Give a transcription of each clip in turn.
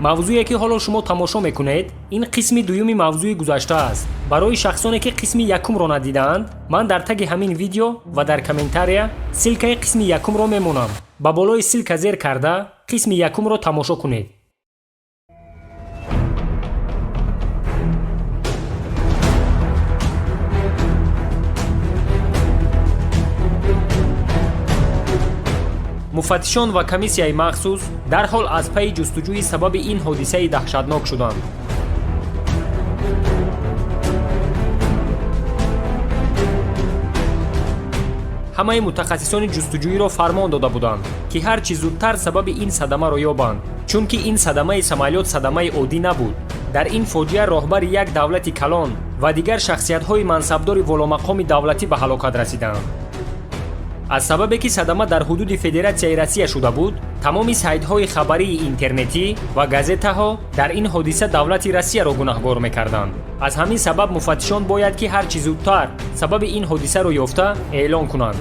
мавзӯе ки ҳоло шумо тамошо мекунед ин қисми дуюми мавзӯи гузашта аст. барои шахсоне ки қисми якумро надидаанд ман дар таги ҳамин видео ва дар комментария силкаи қисми якумро мемонам. ба болои силка зер карда қисми якумро тамошо кунед. муфаттишон ва комиссияи махсус дарҳол аз пайи ҷустуҷӯи сабаби ин ҳодисаи даҳшатнок шуданд. ҳамаи мутахассисони ҷустуҷӯиро фармон дода буданд ки ҳар чӣ зудтар сабаби ин садамаро ёбанд, чунки ин садамаи самолёт садамаи оддӣ набуд. дар ин фоҷиа роҳбари як давлати калон ва дигар шахсиятҳои мансабдори воломақоми давлатӣ ба ҳалокат расиданд. аз сабабе ки садама дар ҳудуди федератсияи Россия шуда буд, тамоми сайтҳои хабарии интернетӣ ва газетаҳо дар ин ҳодиса давлати Россияро гунаҳгор мекарданд. аз ҳамин сабаб муфаттишон бояд ки ҳар чӣ зудтар сабаби ин ҳодисаро ёфта эълон кунанд.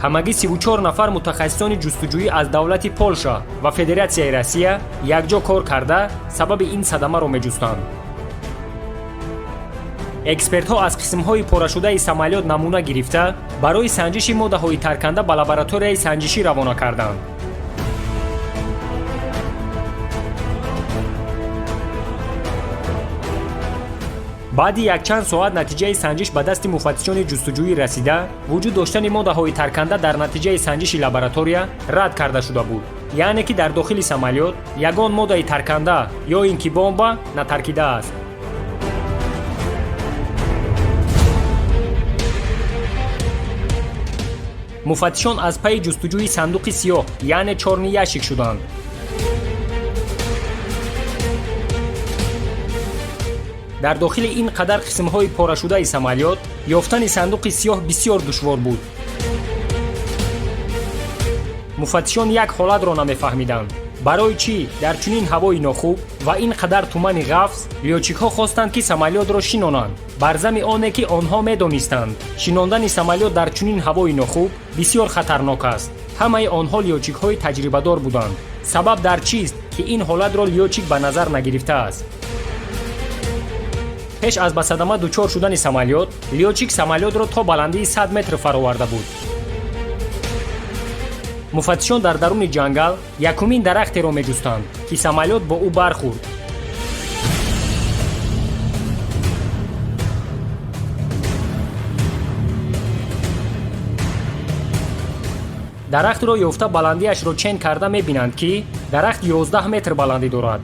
ҳамагӣ 34 нафар мутахассисони ҷустуҷӯӣ аз давлати Полша ва Федератсияи Россия якҷо кор карда сабаби ин садамаро меҷустанд. экспертҳо аз қисмҳои порашудаи самолёт намуна гирифта барои санҷиши моддаҳои тарканда ба лабораторияи санҷишӣ равона карданд. баъди якчанд соат натиҷаи санҷиш ба дасти муфаттишони ҷустуҷӯӣ расида, вуҷуд доштани моддаҳои тарканда дар натиҷаи санҷиши лаборатория рад карда шуда буд. яъне ки дар дохили самолёт ягон моддаи тарканда ё ин ки бомба натаркидааст. муфаттишон аз пайи ҷустуҷӯи сандуқи сиёҳ яъне чорни ящик шуданд. дар дохили ин қадар қисмҳои порашудаи самолёт ёфтани сандуқи сиёҳ бисёр душвор буд. муфаттишон як ҳолатро намефаҳмиданд. барои чӣ дар чунин ҳавои нохуб ва ин қадар тумани ғафс лётчикҳо хостанд ки самолётро шинонанд, бар зами оне ки онҳо медонистанд шинондани самолёт дар чунин ҳавои нохуб бисёр хатарнок аст. ҳамаи онҳо лётчикҳои таҷрибадор буданд. сабаб дар чист ки ин ҳолатро лётчик ба назар нагирифтааст? пеш аз ба садама дучор шудани самолёт, лётчик самолётро то баландии 100 метр фароварда буд. муфаттишон дар даруни ҷангал якумин дарахтеро меҷустанд ки самолёт бо ӯ бархӯрд. дарахтро ёфта баландиашро чен карда мебинанд ки дарахт 11 метр баландӣ дорад.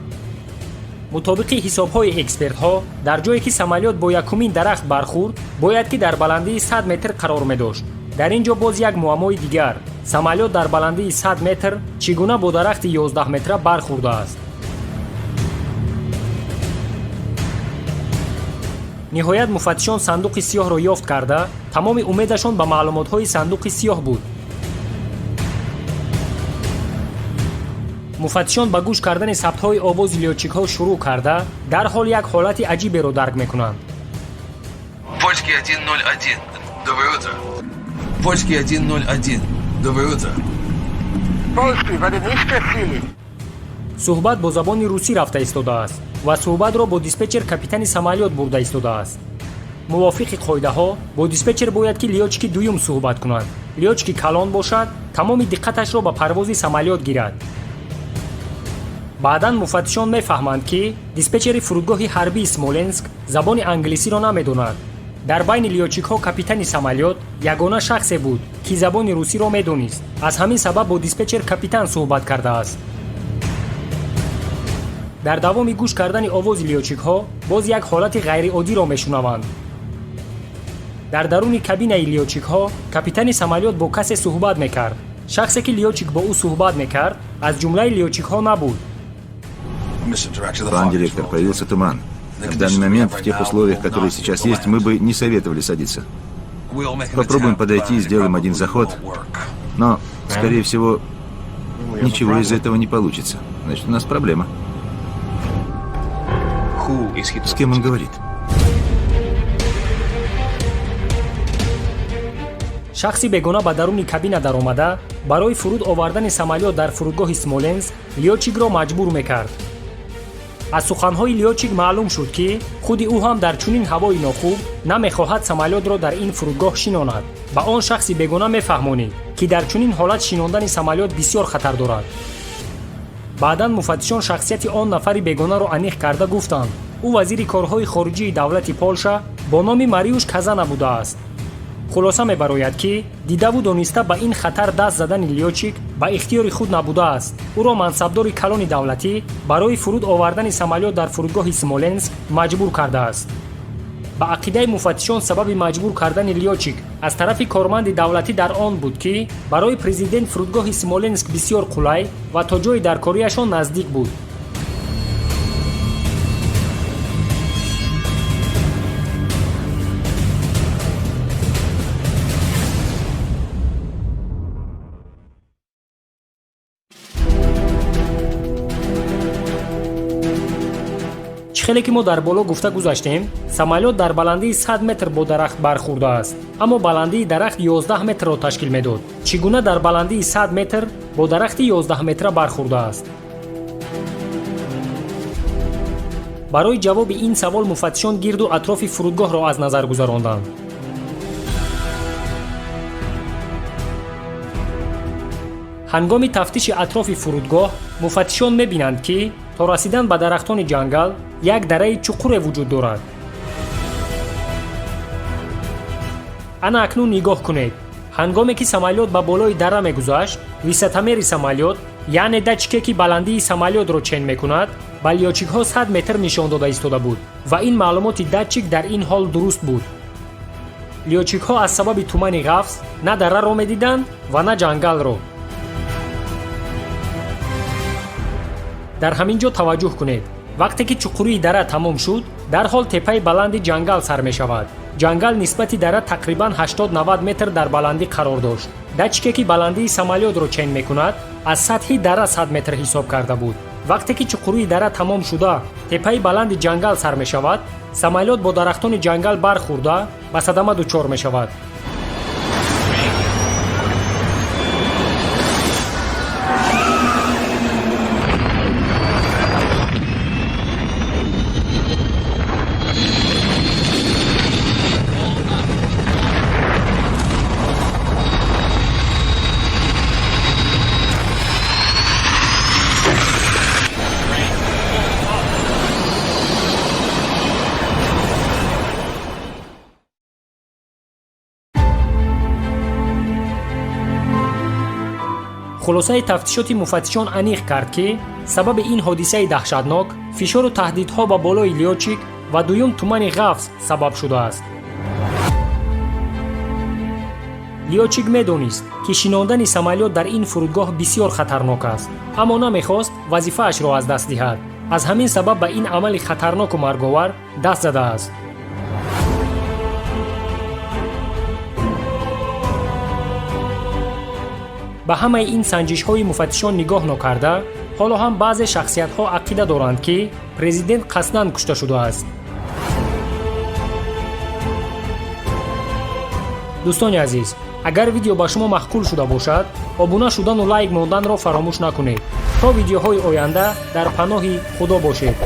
мутобиқи ҳисобҳои экспертҳо дар ҷое ки самолёт бо якумин дарахт бархӯрд бояд ки дар баландии 100 метр қарор медошт. дар ин ҷо боз як муаммои дигар: самолёт дар баландии 100 метр чӣ гуна бо дарахти 11 метра бархӯрдааст? ниҳоят муфаттишон сандуқи сиёҳро ёфт карда тамоми умедашон ба маълумотҳои сандуқи сиёҳ буд. муфаттишон ба гӯш кардани сабтҳои овози лётчикҳо шурӯъ карда дарҳол як ҳолати аҷиберо дарк мекунанд. Почки 101. Доброе утро. Почки 101. Доброе утро. Польский, вы не спросили. суҳбат бо забони русӣ рафта истодааст ва суҳбатро бо диспетчер капитани самолёт бурда истодааст. мувофиқи қоидаҳо бо диспетчер бояд ки лётчики дуюм суҳбат кунад. лётчики калон бошад, тамоми диққаташро ба парвози самолёт гирад. баъдан муфаттишон мефаҳманд ки диспетчери фурудгоҳи ҳарбии Смоленск забони англисиро намедонад. дар байни лётчикҳо капитани самолёт ягона шахсе буд ки забони русиро медонист. аз ҳамин сабаб бо диспетчер капитан суҳбат кардааст. дар давоми гӯш кардани овози лётчикҳо боз як ҳолати ғайриоддиро мешунаванд. дар даруни кабинаи лётчикҳо капитани самолёт бо касе суҳбат мекард. шахсе ки лётчик бо ӯ суҳбат мекард аз ҷумлаи лётчикҳо набуд. Пан директор, появился туман. В данный момент, в тех условиях, которые сейчас есть, мы бы не советовали садиться. Попробуем подойти и сделаем один заход. Но, скорее всего, ничего из этого не получится. Значит, у нас проблема. С кем он говорит? шахси бегона ба даруни кабина даромада барои фуруд овардани самолёт дар фурудгоҳи Смоленск Лётчикро маҷбур мекард. аз суханҳои Лётчик маълум шуд ки худи ӯ ҳам дар чунин ҳавои нохуб намехоҳад самолётро дар ин фурудгоҳ шинонад. ба он шахси бегона мефаҳмонид ки дар чунин ҳолат шинондани самолёт бисёр хатар дорад. баъдан муфаттишон шахсияти он нафари бегонаро аниқ карда гуфтанд ӯ вазири корҳои хориҷии давлати Полша бо номи Мариуш Казана будааст. хулоса мебарояд ки дидаву дониста ба ин хатар даст задани Лётчик ба ихтиёри худ набудааст. ӯро мансабдори калони давлатӣ барои фуруд овардани самолёт дар фурудгоҳи Смоленск маҷбур кардааст. ба ақидаи муфаттишон сабаби маҷбур кардани Лётчик аз тарафи корманди давлатӣ дар он буд ки барои президент фурудгоҳи Смоленск бисёр қулай ва то ҷои даркорияшон наздик буд. хеле ки мо дар боло гуфта гузаштем, самолёт дар баландии 100 метр бо дарахт бархӯрдааст, аммо баландии дарахт 11 метрро ташкил медод. чӣ гуна дар баландии 100 метр бо дарахти 11 метра бархӯрдааст? барои ҷавоби ин савол муфаттишон гирду атрофи фурудгоҳро аз назар гузаронданд. ҳангоми тафтиши атрофи фурудгоҳ муфаттишон мебинанд ки то расидан ба дарахтони ҷангал як дараи чуқуре вуҷуд дорад. ана акнун нигоҳ кунед. ҳангоме ки самолёт ба болои дара мегузашт, висатамери самолёт яъне датчике ки баландии самолётро чен мекунад ба лётчикҳо 100 метр нишон дода истода буд ва ин маълумоти датчик дар ин ҳол дуруст буд. лётчикҳо аз сабаби тумани ғафс на дараро медиданд ва на ҷангалро. дар ҳамин ҷо таваҷҷӯҳ кунед. вақте ки чуқурии дара тамом шуд, дарҳол теппаи баланди ҷангал сар мешавад. ҷангал нисбати дара тақрибан 80-90 метр дар баландӣ қарор дошт. датчике ки баландии самолётро чен мекунад аз сатҳи дара 100 метр ҳисоб карда буд. вақте ки чуқурии дара тамом шуда, теппаи баланди ҷангал сар мешавад, самолёт бо дарахтони ҷангал бархӯрда ба садама дучор мешавад. хулосаи тафтишоти муфаттишон аниқ кард ки сабаби ин ҳодисаи даҳшатнок фишору таҳдидҳо ба болои Лётчик ва дуюм тумани ғафс сабаб шудааст. Лётчик медонист ки шинондани самолёт дар ин фурудгоҳ бисёр хатарнок аст, аммо намехост вазифаашро аз даст диҳад. аз ҳамин сабаб ба ин амали хатарноку марговар даст задааст. ба ҳамаи ин санҷишҳои муфаттишон нигоҳ нокарда, ҳоло ҳам баъзе шахсиятҳо ақида доранд ки президент қасдан кушта шудааст. дӯстони азиз, агар видео ба шумо махкул шуда бошад, обуна шудану лайк монданро фаромӯш накунед. то видеоҳои оянда дар паноҳи худо бошед.